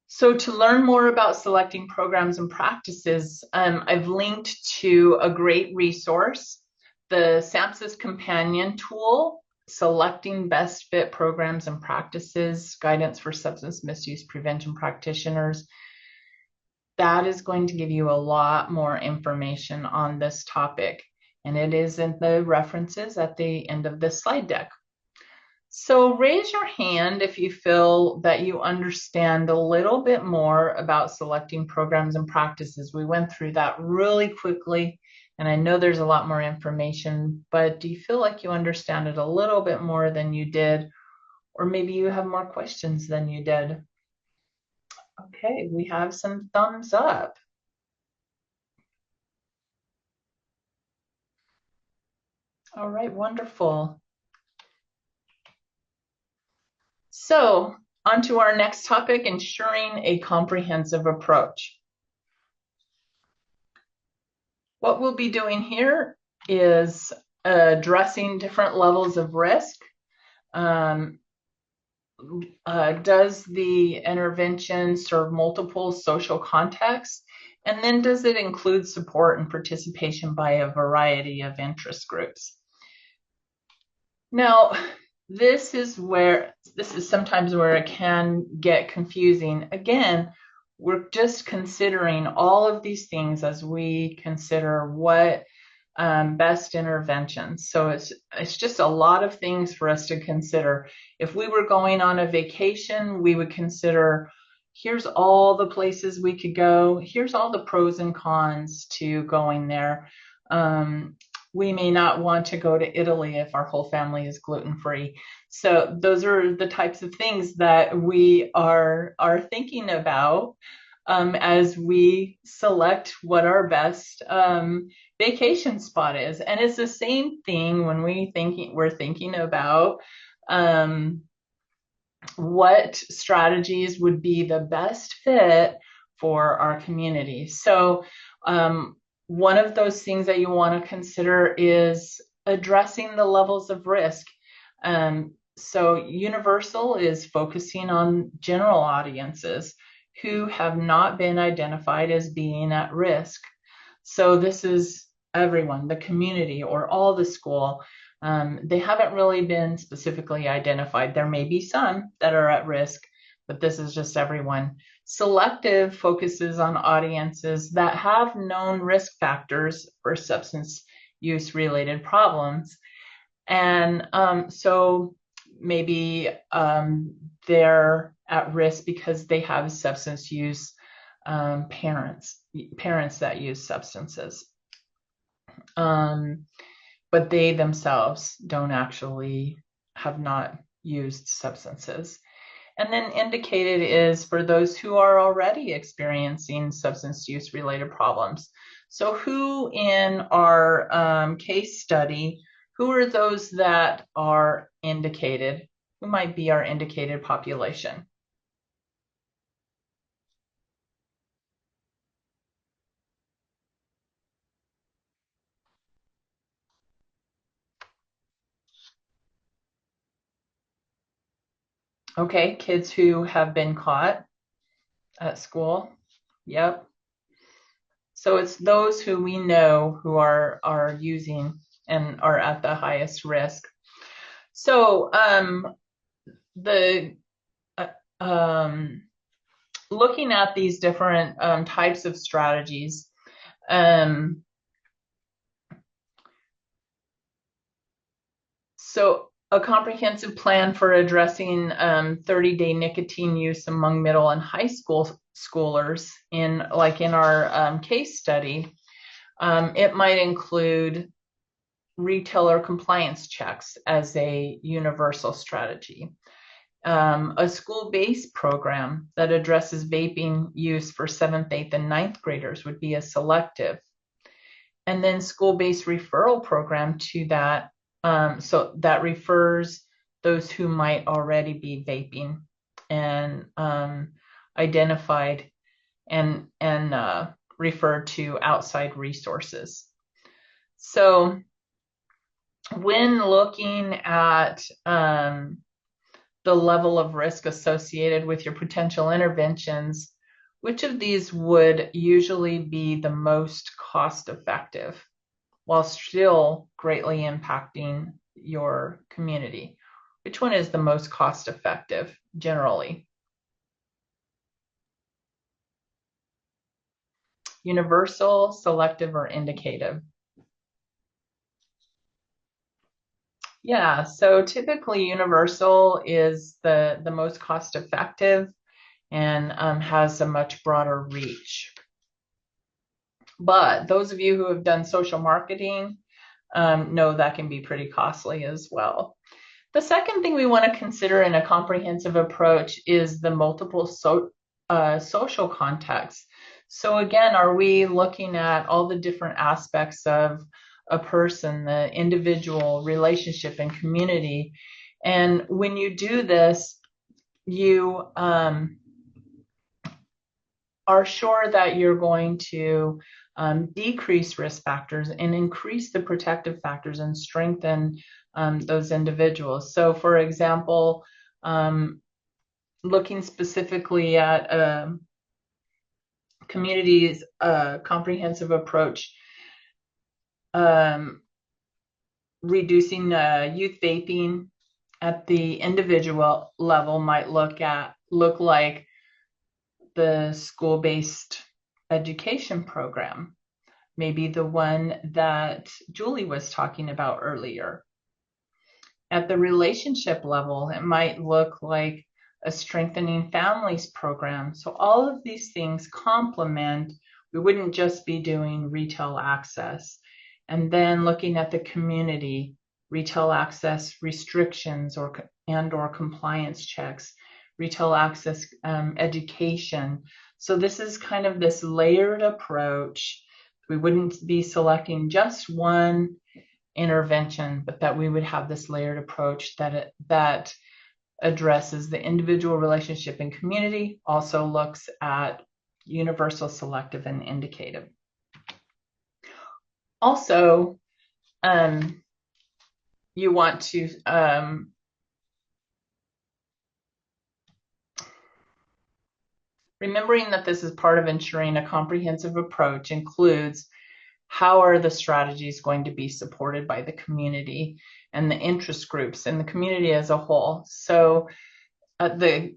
Speaker 2: So to learn more about selecting programs and practices, I've linked to a great resource, the SAMHSA's companion tool, Selecting Best Fit Programs and Practices, Guidance for Substance Misuse Prevention Practitioners. That is going to give you a lot more information on this topic, and it is in the references at the end of this slide deck. So raise your hand if you feel that you understand a little bit more about selecting programs and practices. We went through that really quickly, and I know there's a lot more information, but do you feel like you understand it a little bit more than you did, or maybe you have more questions than you did? Okay, we have some thumbs up. All right, wonderful. So, on to our next topic, ensuring a comprehensive approach. What we'll be doing here is addressing different levels of risk. Does the intervention serve multiple social contexts? And then does it include support and participation by a variety of interest groups? Now, this is sometimes where it can get confusing. Again, we're just considering all of these things as we consider what best interventions. So it's just a lot of things for us to consider. If we were going on a vacation, we would consider, here's all the places we could go. Here's all the pros and cons to going there. We may not want to go to Italy if our whole family is gluten-free. So those are the types of things that we are thinking about as we select what our best vacation spot is. And it's the same thing when we're thinking about what strategies would be the best fit for our community. So one of those things that you want to consider is addressing the levels of risk. So Universal is focusing on general audiences who have not been identified as being at risk. So this is everyone, the community, or all the school. They haven't really been specifically identified. There may be some that are at risk, but this is just everyone. Selective focuses on audiences that have known risk factors for substance use related problems. And so maybe they're at risk because they have substance use parents that use substances. But they themselves don't actually have not used substances. And then indicated is for those who are already experiencing substance use related problems. So who in our case study, who are those that are indicated? Who might be our indicated population? Okay, kids who have been caught at school. Yep. So it's those who we know who are using and are at the highest risk. So looking at these different types of strategies, so a comprehensive plan for addressing 30-day nicotine use among middle and high schoolers in our case study, it might include retailer compliance checks as a universal strategy. A school-based program that addresses vaping use for 7th, 8th, and 9th graders would be a selective. And then school-based referral program to that, so that refers those who might already be vaping and identified and referred to outside resources. So when looking at the level of risk associated with your potential interventions, which of these would usually be the most cost effective while still greatly impacting your community? Which one is the most cost effective generally? Universal, selective, or indicative? Yeah, so typically universal is the most cost effective and has a much broader reach. But those of you who have done social marketing know that can be pretty costly as well. The second thing we want to consider in a comprehensive approach is the multiple social contexts. So again, are we looking at all the different aspects of a person, the individual, relationship, and community? And when you do this, you are sure that you're going to decrease risk factors and increase the protective factors and strengthen those individuals. So for example, looking specifically at communities' comprehensive approach, reducing youth vaping at the individual level might look like the school-based education program, maybe the one that Julie was talking about earlier. At the relationship level, it might look like a strengthening families program. So all of these things complement. We wouldn't just be doing retail access. And then looking at the community, retail access restrictions or compliance checks, retail access education. So this is kind of this layered approach. We wouldn't be selecting just one intervention, but that we would have this layered approach that addresses the individual relationship and community, also looks at universal, selective, and indicative. Also, you want to remembering that this is part of ensuring a comprehensive approach includes how are the strategies going to be supported by the community and the interest groups and the community as a whole. So the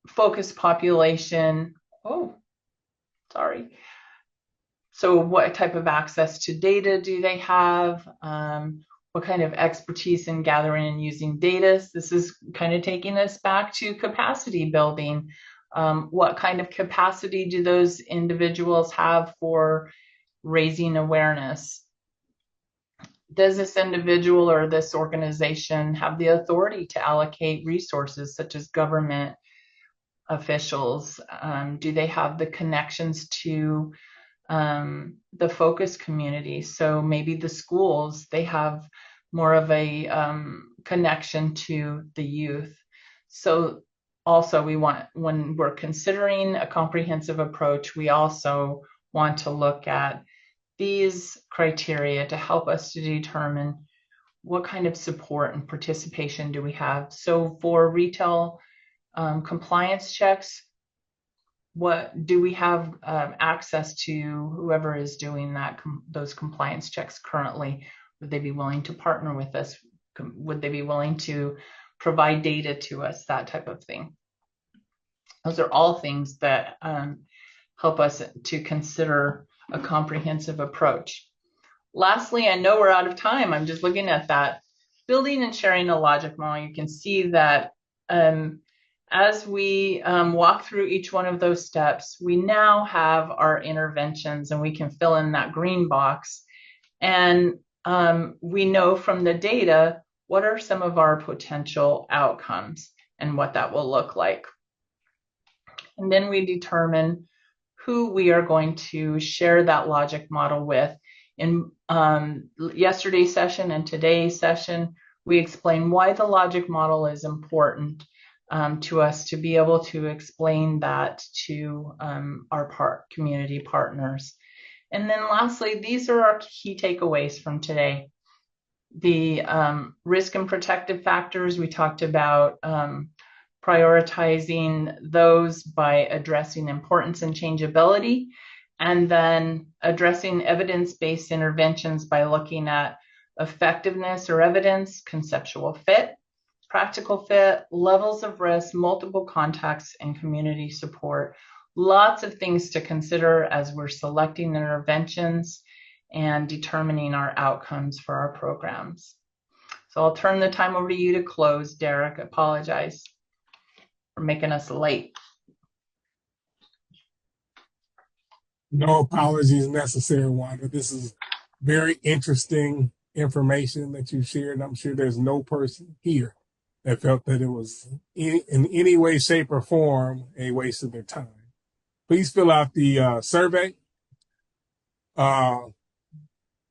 Speaker 2: focus population, so what type of access to data do they have? What kind of expertise in gathering and using data? This is kind of taking us back to capacity building. What kind of capacity do those individuals have for raising awareness? Does this individual or this organization have the authority to allocate resources such as government officials? Do they have the connections to the focus community? So maybe the schools, they have more of a connection to the youth. So also we want, when we're considering a comprehensive approach, we also want to look at these criteria to help us to determine what kind of support and participation do we have. So for retail compliance checks, what do we have access to whoever is doing those compliance checks currently? Would they be willing to partner with us? Would they be willing to provide data to us, that type of thing? Those are all things that help us to consider a comprehensive approach. Lastly, I know we're out of time. I'm just looking at that. Building and sharing a logic model. You can see that as we walk through each one of those steps, we now have our interventions and we can fill in that green box. And we know from the data, what are some of our potential outcomes and what that will look like. And then we determine who we are going to share that logic model with. In yesterday's session and today's session, we explain why the logic model is important to us to be able to explain that to our community partners. And then lastly, these are our key takeaways from today. The risk and protective factors, we talked about prioritizing those by addressing importance and changeability, and then addressing evidence-based interventions by looking at effectiveness or evidence, conceptual fit, practical fit, levels of risk, multiple contacts, and community support. Lots of things to consider as we're selecting interventions and determining our outcomes for our programs. So I'll turn the time over to you to close, Derek. I apologize for making us late.
Speaker 1: No apologies necessary, Wanda. This is very interesting information that you shared. I'm sure there's no person here that felt that it was in any way, shape, or form a waste of their time. Please fill out the survey. The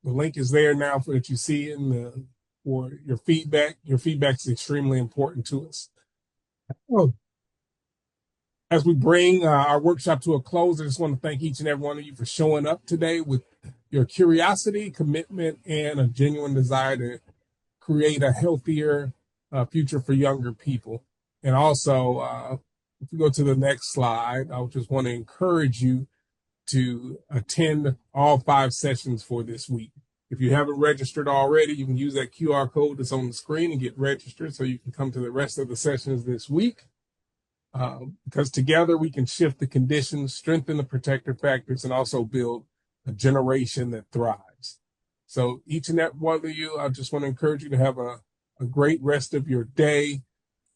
Speaker 1: link is there now for that you see in for your feedback. Your feedback is extremely important to us. As we bring our workshop to a close, I just want to thank each and every one of you for showing up today with your curiosity, commitment, and a genuine desire to create a healthier future for younger people. And also, if we go to the next slide, I just want to encourage you to attend all 5 sessions for this week. If you haven't registered already, you can use that QR code that's on the screen and get registered so you can come to the rest of the sessions this week. Because together we can shift the conditions, strengthen the protective factors, and also build a generation that thrives. So each and every one of you, I just want to encourage you to have a great rest of your day,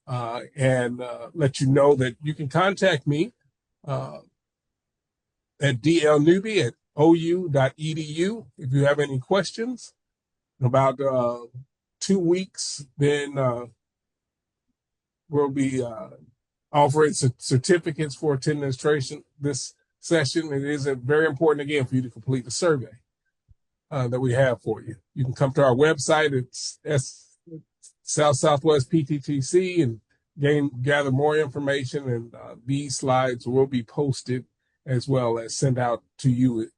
Speaker 1: and let you know that you can contact me at dlnewby@ou.edu if you have any questions. In about 2 weeks, then we'll be offering certificates for attendance this session. It is very important, again, for you to complete the survey that we have for you. You can come to our website. It's South Southwest PTTC and gather more information, and these slides will be posted as well as sent out to you